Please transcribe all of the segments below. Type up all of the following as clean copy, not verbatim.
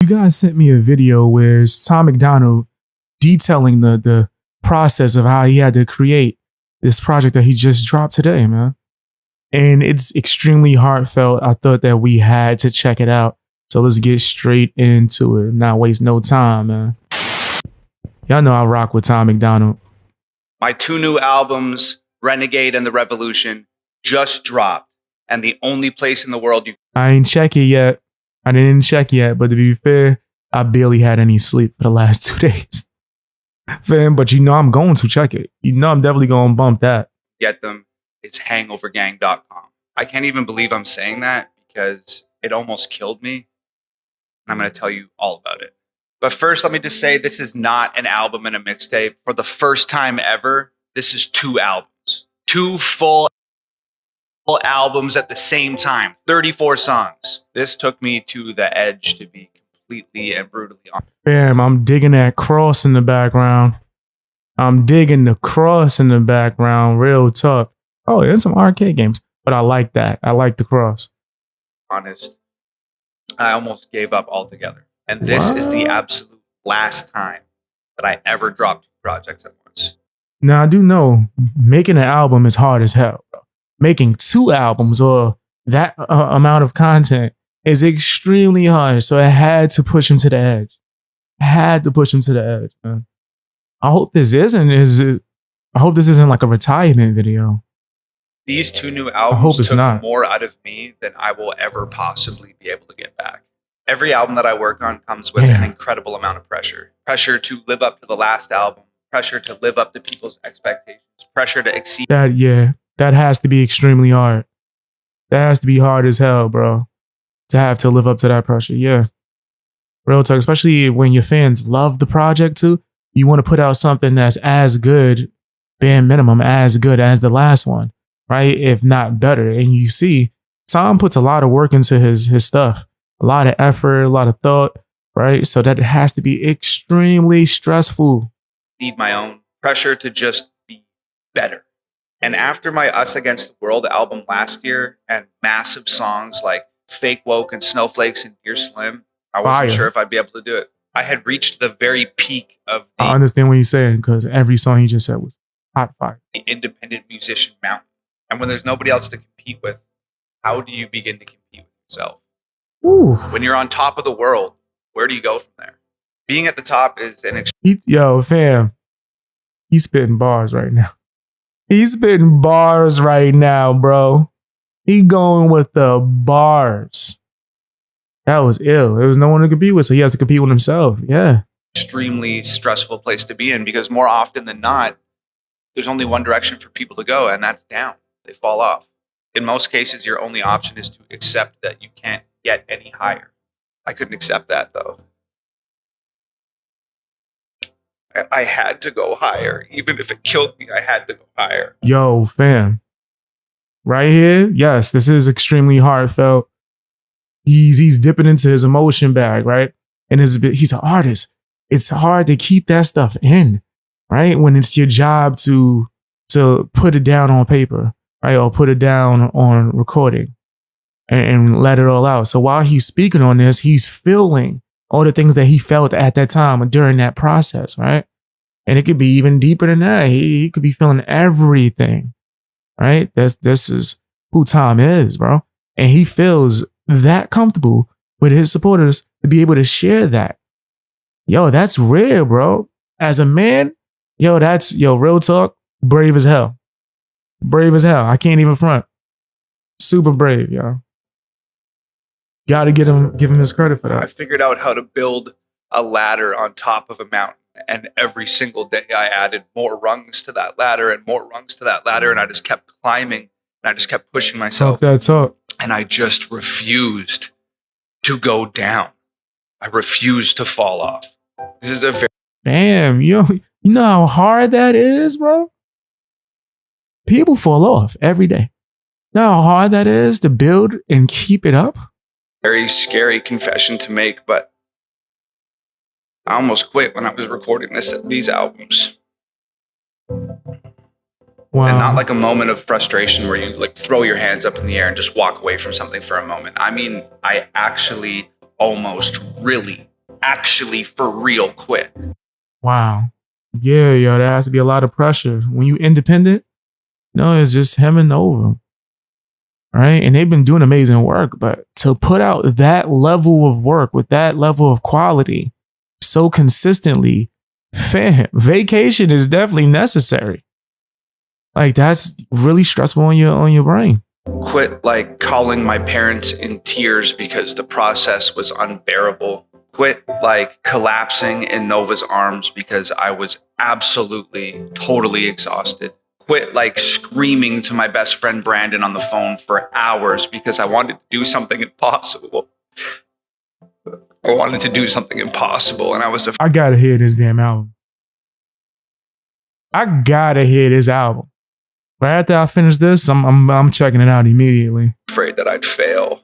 You guys sent me a video where it's Tom MacDonald detailing the process of how he had to create this project that he just dropped today, man. And it's extremely heartfelt. I thought that we had to check it out. So let's get straight into it. Not waste no time, man. Y'all know I rock with Tom MacDonald. My 2 new albums, Renegade and The Revolution, just dropped. And the only place in the world I ain't check it yet. I didn't check yet, but to be fair, I barely had any sleep for the last 2 days. Fam, but you know I'm going to check it. You know I'm definitely going to bump that. get them. It's hangovergang.com. I can't even believe I'm saying that because it almost killed me. And I'm going to tell you all about it. But first, let me just say this is not an album and a mixtape. For the first time ever, this is 2 albums. 2 full albums at the same time. 34 songs. This took me to the edge, to be completely and brutally honest. Bam, I'm digging that cross in the background. I'm digging the cross in the background. Real talk. Oh, and some arcade games. But I like that. I like the cross. Honest. I almost gave up altogether. And this is the absolute last time that I ever dropped 2 projects at once. Now, I do know making an album is hard as hell, bro. Making 2 albums or that amount of content is extremely hard. So it had to push him to the edge. Had to push him to the edge, man. I hope this isn't like a retirement video. These 2 new albums took not. more out of me than I will ever possibly be able to get back. Every album that I work on comes with an incredible amount of pressure. Pressure to live up to the last album. Pressure to live up to people's expectations. Pressure to exceed. That has to be extremely hard. That has to be hard as hell, bro. To have to live up to that pressure. Yeah. Real talk, especially when your fans love the project too. You want to put out something that's as good, bare minimum, as good as the last one, right? If not better. And you see, Tom puts a lot of work into his stuff, a lot of effort, a lot of thought, right? So that it has to be extremely stressful. Need my own pressure to just be better. And after my Us Against the World album last year and massive songs like Fake Woke and Snowflakes and Dear Slim, I wasn't sure if I'd be able to do it. I had reached the very peak of the... I understand what you're saying because every song he just said was hot fire. The independent musician mountain. And when there's nobody else to compete with, how do you begin to compete with yourself? Ooh. When you're on top of the world, where do you go from there? Being at the top is an... Yo, fam, he's spitting bars right now. He's spitting bars right now, bro. He going with the bars. That was ill. There was no one to compete with, so he has to compete with himself. Yeah. Extremely stressful place to be in because more often than not, there's only one direction for people to go, and that's down. They fall off. In most cases, your only option is to accept that you can't get any higher. I couldn't accept that, though. I had to go higher. Even if it killed me, I had to go higher. Yo, fam. Right here, yes, this is extremely heartfelt. He's dipping into his emotion bag, right? And he's an artist. It's hard to keep that stuff in, right? When it's your job to put it down on paper, right? Or put it down on recording and let it all out. So while he's speaking on this, he's feeling all the things that he felt at that time during that process, right? And it could be even deeper than that. He could be feeling everything, right? This is who Tom is, bro. And he feels that comfortable with his supporters to be able to share that. Yo, that's rare, bro. As a man, real talk, brave as hell. Brave as hell. I can't even front. Super brave, yo. Gotta give him his credit for that. I figured out how to build a ladder on top of a mountain. And every single day I added more rungs to that ladder and more rungs to that ladder. And I just kept climbing and I just kept pushing myself. Talk that talk. And I just refused to go down. I refused to fall off. This is a very... Damn, you know how hard that is, bro? People fall off every day. You know how hard that is to build and keep it up? Very scary confession to make, but I almost quit when I was recording these albums. Wow. And not like a moment of frustration where you like throw your hands up in the air and just walk away from something for a moment. I mean, I actually almost really actually for real quit. Wow. Yeah, yo, there has to be a lot of pressure. When you independent, no, it's just him and Nova. Right? And they've been doing amazing work, but to put out that level of work with that level of quality so consistently, fam, vacation is definitely necessary. Like that's really stressful on your brain. Quit like calling my parents in tears because the process was unbearable. Quit like collapsing in Nova's arms because I was absolutely, totally exhausted. Quit like screaming to my best friend Brandon on the phone for hours because I wanted to do something impossible. I wanted to do something impossible, and I gotta hear this damn album. I gotta hear this album. Right after I finish this, I'm checking it out immediately. Afraid that I'd fail.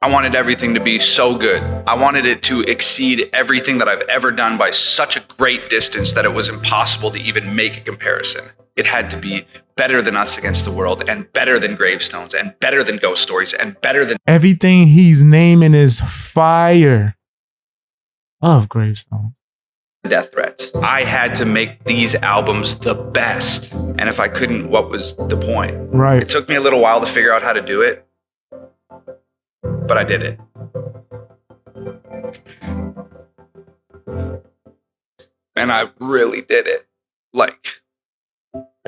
I wanted everything to be so good. I wanted it to exceed everything that I've ever done by such a great distance that it was impossible to even make a comparison. It had to be better than Us Against the World, and better than Gravestones, and better than Ghost Stories, and better than everything he's naming is fire. Of Gravestones. Death Threats. I had to make these albums the best. And if I couldn't, what was the point? Right. It took me a little while to figure out how to do it, but I did it. And I really did it. Like,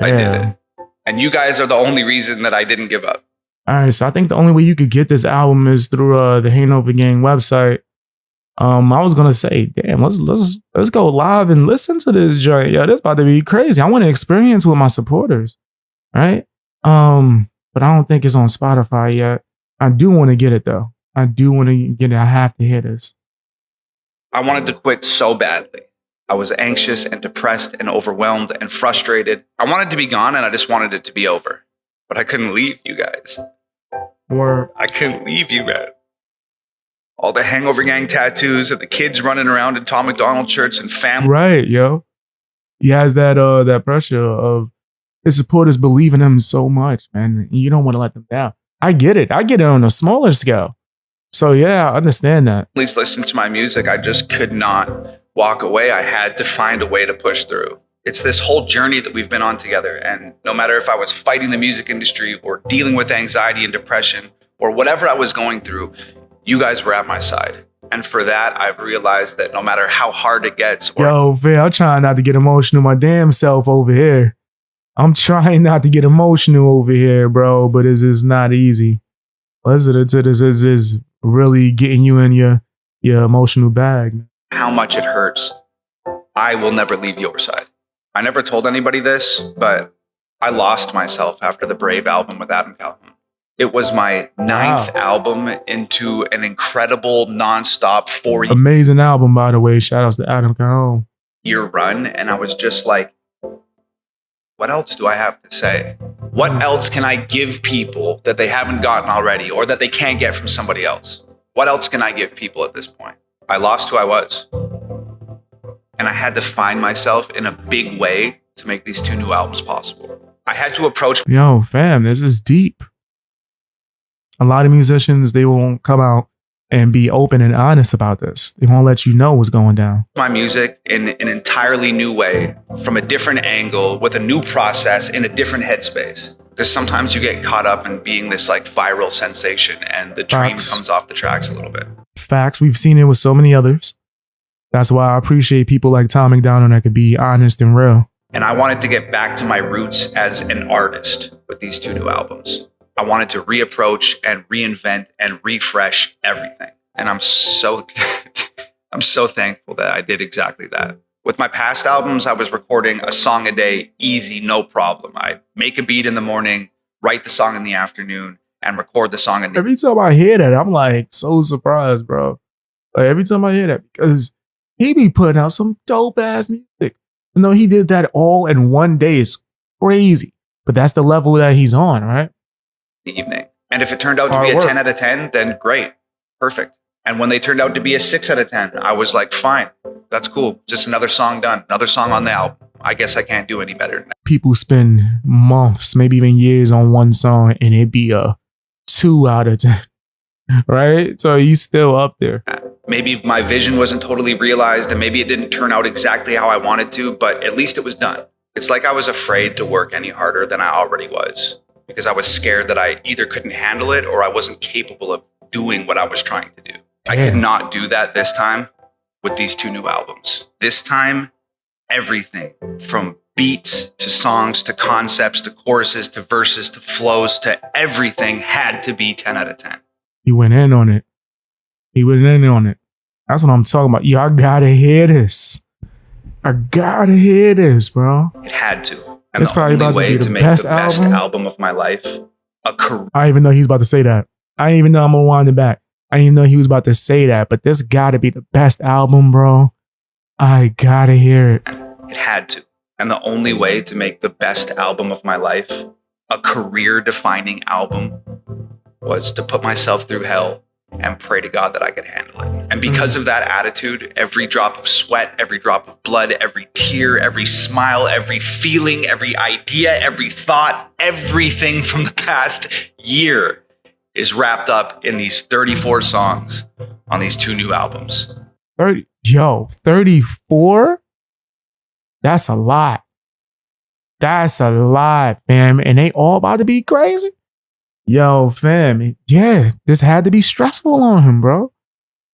I did it. And you guys are the only reason that I didn't give up. All right, so I think the only way you could get this album is through the Hangover Gang website. I was gonna say, damn, let's go live and listen to this joint. Yo, this about to be crazy. I want to experience with my supporters, right? But I don't think it's on Spotify yet. I do want to get it though. I do want to get it. I have to hear this. I wanted to quit so badly. I was anxious and depressed and overwhelmed and frustrated. I wanted to be gone and I just wanted it to be over. But I couldn't leave you guys. I couldn't leave you, man. All the Hangover Gang tattoos and the kids running around in Tom MacDonald shirts and family. Right, yo. He has that pressure of his supporters believe in him so much, man. You don't want to let them down. I get it. I get it on a smaller scale. So yeah, I understand that. Please listen to my music. I just could not walk away. I had to find a way to push through. It's this whole journey that we've been on together. And no matter if I was fighting the music industry or dealing with anxiety and depression or whatever I was going through, you guys were at my side. And for that, I've realized that no matter how hard it gets. Yo, Phil, I'm trying not to get emotional my damn self over here. I'm trying not to get emotional over here, bro, but it's not easy. This is really getting you in your emotional bag. How much it hurts. I will never leave your side. I never told anybody this, but I lost myself after the Brave album with Adam Calhoun. It was my 9th album into an incredible nonstop 4-year amazing album, by the way. Shout outs to Adam Calhoun. Year run, and I was just like, what else do I have to say? What else can I give people that they haven't gotten already or that they can't get from somebody else? What else can I give people at this point? I lost who I was. And I had to find myself in a big way to make these 2 new albums possible. I had to approach. Yo, fam, this is deep. A lot of musicians, they won't come out and be open and honest about this. They won't let you know what's going down. My music in an entirely new way, from a different angle, with a new process, in a different headspace. Because sometimes you get caught up in being this like viral sensation and the dream comes off the tracks a little bit. Facts. We've seen it with so many others. That's why I appreciate people like Tom MacDonald that could be honest and real. And I wanted to get back to my roots as an artist with these 2 new albums. I wanted to reapproach and reinvent and refresh everything. And I'm so thankful that I did exactly that. With my past albums, I was recording a song a day, easy, no problem. I'd make a beat in the morning, write the song in the afternoon, and record the song in the... Every time I hear that, I'm like so surprised, bro. Like every time I hear that, because he be putting out some dope ass music. You know, he did that all in one day. It's crazy. But that's the level that he's on, right? Evening. And if it turned out to be a 10 out of 10, then great. Perfect. And when they turned out to be a 6 out of 10, I was like, fine, that's cool. Just another song done. Another song on the album. I guess I can't do any better than that. People spend months, maybe even years on one song and it'd be a 2 out of 10. right? So he's still up there. Maybe my vision wasn't totally realized and maybe it didn't turn out exactly how I wanted to, but at least it was done. It's like I was afraid to work any harder than I already was because I was scared that I either couldn't handle it or I wasn't capable of doing what I was trying to do. I could not do that this time with these 2 new albums. This time, everything from beats to songs to concepts to choruses to verses to flows to everything had to be 10 out of 10. He went in on it. He went in on it. That's what I'm talking about. Yo, I gotta hear this. I gotta hear this, bro. It had to. And it's the probably only about way to be to the make best the best album. album of my life, a career. I didn't even know he was about to say that. I didn't even know I'm gonna wind it back. I didn't even know he was about to say that, but this gotta be the best album, bro. I gotta hear it. It had to. And the only way to make the best album of my life, a career-defining album, was to put myself through hell and pray to God that I could handle it. And because of that attitude, every drop of sweat, every drop of blood, every tear, every smile, every feeling, every idea, every thought, everything from the past year is wrapped up in these 34 songs on these 2 new albums. 34? That's a lot. That's a lot, fam. And they all about to be crazy. Yo, fam. Yeah, this had to be stressful on him, bro.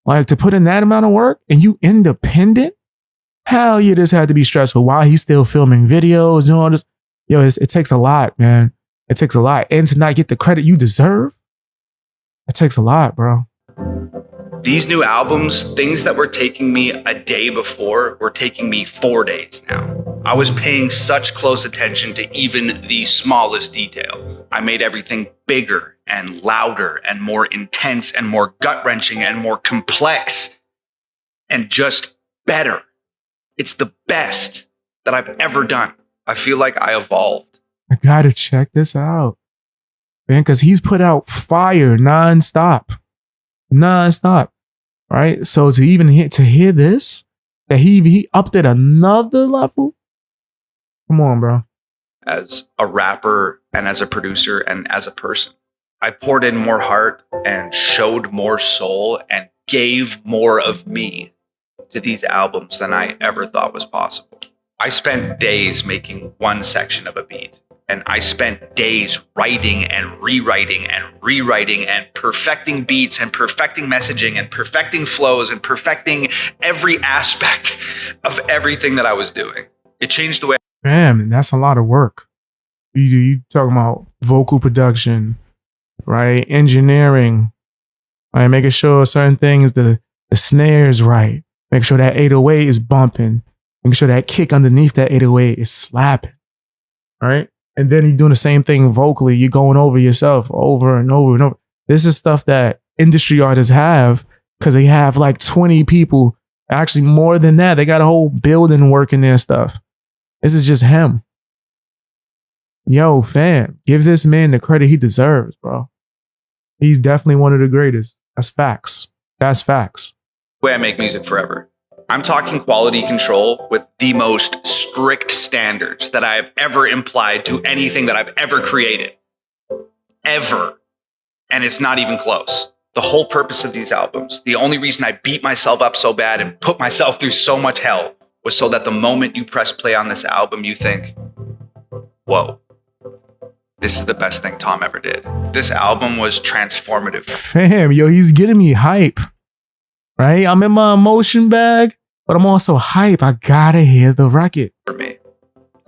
Like to put in that amount of work and you independent? Hell yeah, this had to be stressful while he's still filming videos and all this. Yo, it takes a lot, man. It takes a lot. And to not get the credit you deserve, it takes a lot, bro. These new albums, things that were taking me a day before, were taking me 4 days now. I was paying such close attention to even the smallest detail. I made everything bigger and louder and more intense and more gut-wrenching and more complex and just better. It's the best that I've ever done. I feel like I evolved. I gotta check this out, man, because he's put out fire nonstop. Right? So to even hear this, that he upped it another level. Come on, bro. As a rapper and as a producer and as a person, I poured in more heart and showed more soul and gave more of me to these albums than I ever thought was possible. I spent days making one section of a beat. And I spent days writing and rewriting and perfecting beats and perfecting messaging and perfecting flows and perfecting every aspect of everything that I was doing. It changed the way. Man, that's a lot of work. You talking about vocal production, right? Engineering, right? Making sure certain things, the snare is right. Make sure that 808 is bumping. Making sure that kick underneath that 808 is slapping, right? And then you're doing the same thing vocally. You're going over yourself over and over and over. This is stuff that industry artists have because they have like 20 people. Actually, more than that. They got a whole building working their stuff. This is just him. Yo, fam, give this man the credit he deserves, bro. He's definitely one of the greatest. That's facts. That's facts. The way I make music forever. I'm talking quality control with the most strict standards that I have ever implied to anything that I've ever created. Ever. And it's not even close. The whole purpose of these albums, the only reason I beat myself up so bad and put myself through so much hell was so that the moment you press play on this album, you think, whoa, this is the best thing Tom ever did. This album was transformative. Fam, yo, he's getting me hype. Right? I'm in my emotion bag, but I'm also hype. I gotta hear the record. For me.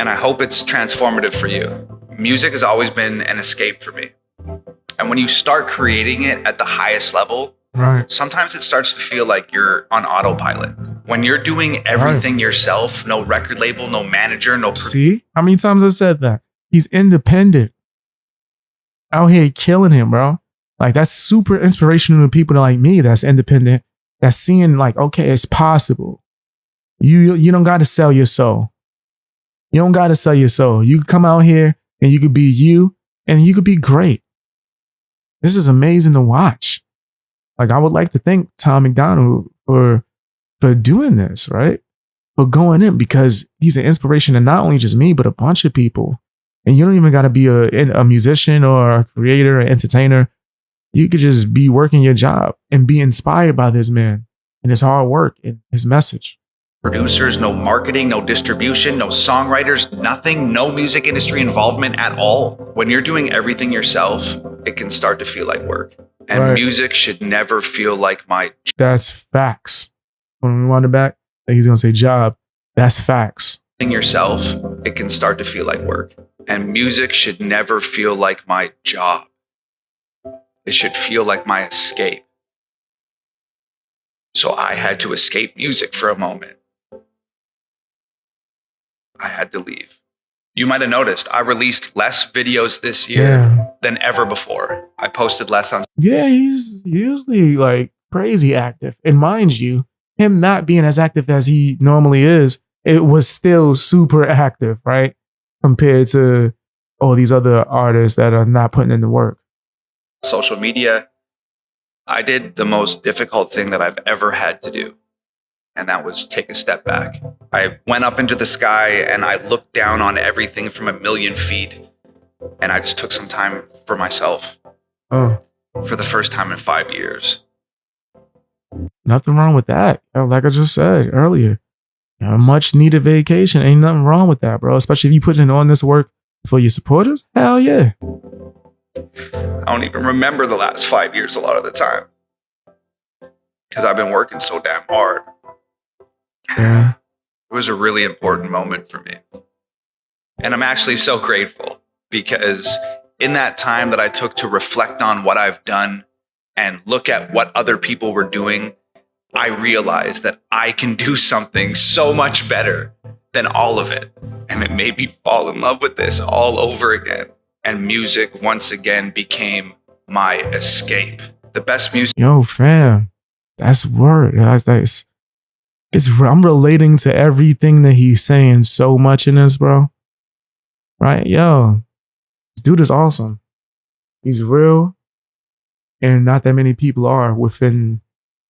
And I hope it's transformative for you. Music has always been an escape for me. And when you start creating it at the highest level, right, sometimes it starts to feel like you're on autopilot. When you're doing everything yourself, no record label, no manager, no... See? How many times I said that? He's independent. Out here killing him, bro. Like, that's super inspirational to people like me that's independent. That's seeing like, okay, it's possible. You don't got to sell your soul. You don't got to sell your soul. You could come out here and you could be you and you could be great. This is amazing to watch. Like, I would like to thank Tom MacDonald for doing this, right? For going in, because he's an inspiration to not only just me, but a bunch of people. And you don't even got to be a musician or a creator or entertainer. You could just be working your job and be inspired by this man and his hard work and his message. Producers, no marketing, no distribution, no songwriters, nothing, no music industry involvement at all. When you're doing everything yourself, it can start to feel like work. And music should never feel like my... That's facts. When we want it back, he's going to say job. That's facts. Yourself, it can start to feel like work. And music should never feel like my job. It should feel like my escape. So I had to escape music for a moment. I had to leave. You might have noticed I released less videos this year than ever before. I posted less on... Yeah, he's usually like crazy active. And mind you, him not being as active as he normally is, it was still super active, right? Compared to all these other artists that are not putting in the work. Social media, I did the most difficult thing that I've ever had to do. And that was take a step back. I went up into the sky and I looked down on everything from 1,000,000 feet. And I just took some time for myself. For the first time in 5 years. Nothing wrong with that. Like I just said earlier, a much needed vacation. Ain't nothing wrong with that, bro. Especially if you put in all this work for your supporters. Hell yeah. I don't even remember the last 5 years a lot of the time. Because I've been working so damn hard. Yeah. It was a really important moment for me. And I'm actually so grateful because in that time that I took to reflect on what I've done and look at what other people were doing, I realized that I can do something so much better than all of it. And it made me fall in love with this all over again. And music once again became my escape. The best music. Yo, fam, that's word. I'm relating to everything that he's saying so much in this, bro. Right? Yo, this dude is awesome. He's real. And not that many people are within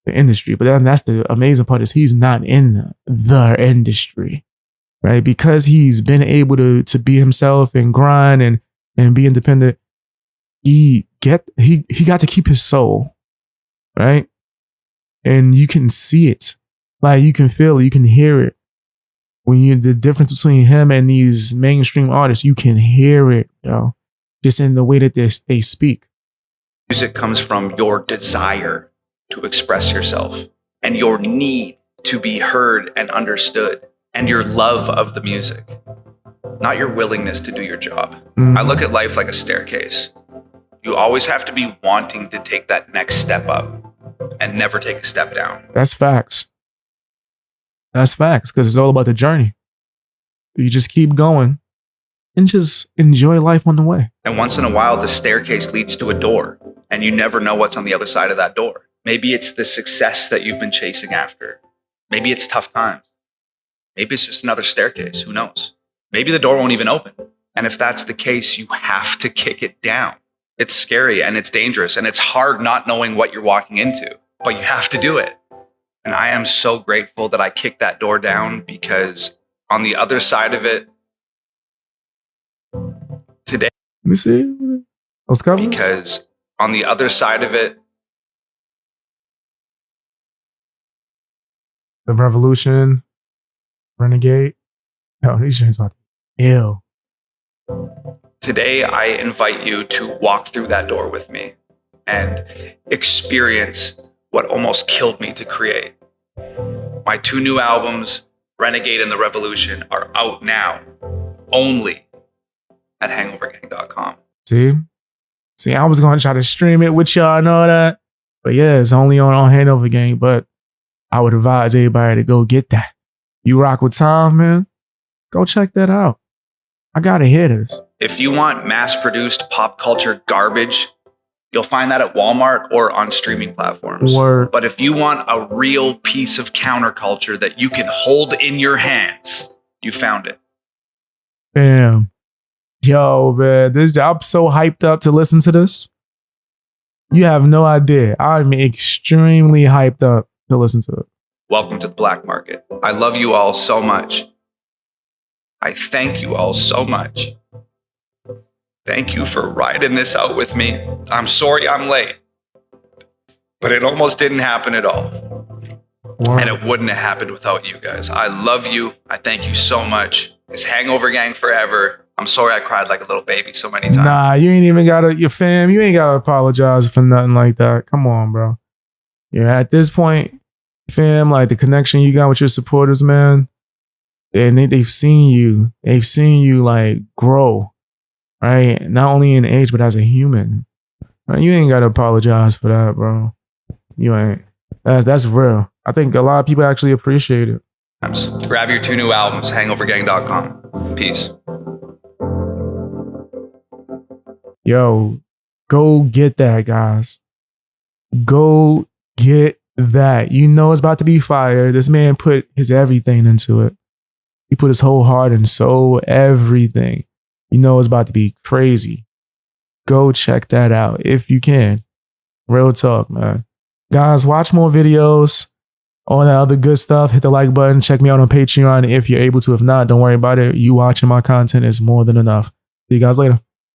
the industry. But then that's the amazing part is he's not in the industry. Right? Because he's been able to be himself and grind and be independent. He got to keep his soul. Right? And you can see it. Like you can feel it, you can hear it. When the difference between him and these mainstream artists, you can hear it, yo. Just in the way that they speak. Music comes from your desire to express yourself and your need to be heard and understood and your love of the music, not your willingness to do your job. I look at life like a staircase. You always have to be wanting to take that next step up and never take a step down. That's facts. That's facts, because it's all about the journey. You just keep going and just enjoy life on the way. And once in a while, the staircase leads to a door, and you never know what's on the other side of that door. Maybe it's the success that you've been chasing after. Maybe it's tough times. Maybe it's just another staircase. Who knows? Maybe the door won't even open. And if that's the case, you have to kick it down. It's scary and it's dangerous and it's hard not knowing what you're walking into, but you have to do it. And I am so grateful that I kicked that door down because on the other side of it today, let me see those covers. Because on the other side of it, the Revolution, Renegade. No, these shit's about to be ill. Today, I invite you to walk through that door with me and experience what almost killed me to create. My 2 new albums, Renegade and The Revolution, are out now, only at hangovergang.com. See, I was going to try to stream it with y'all and all that. But yeah, it's only on Hangover Gang. But I would advise everybody to go get that. You rock with Tom, man? Go check that out. I got to hear this. If you want mass-produced pop culture garbage, you'll find that at Walmart or on streaming platforms. But if you want a real piece of counterculture that you can hold in your hands, you found it. Bam. Yo, man, I'm so hyped up to listen to this. You have no idea. I'm extremely hyped up to listen to it. Welcome to the black market. I love you all so much. I thank you all so much. Thank you for riding this out with me. I'm sorry I'm late. but it almost didn't happen at all. Wow. And it wouldn't have happened without you guys. I love you. I thank you so much. It's Hangover Gang forever. I'm sorry I cried like a little baby so many times. Nah, you ain't even gotta, your fam, you ain't gotta apologize for nothing like that. Come on, bro. Yeah, at this point, fam, like the connection you got with your supporters, man, and they've seen you. They've seen you like grow, right? Not only in age, but as a human. Right? You ain't gotta apologize for that, bro. You ain't. That's real. I think a lot of people actually appreciate it. Grab your 2 new albums, hangovergang.com. Peace. Yo, go get that, guys. Go get that. You know it's about to be fire. This man put his everything into it. He put his whole heart and soul, everything. You know it's about to be crazy. Go check that out if you can. Real talk, man. Guys, watch more videos. All that other good stuff. Hit the like button. Check me out on Patreon if you're able to. If not, don't worry about it. You watching my content is more than enough. See you guys later.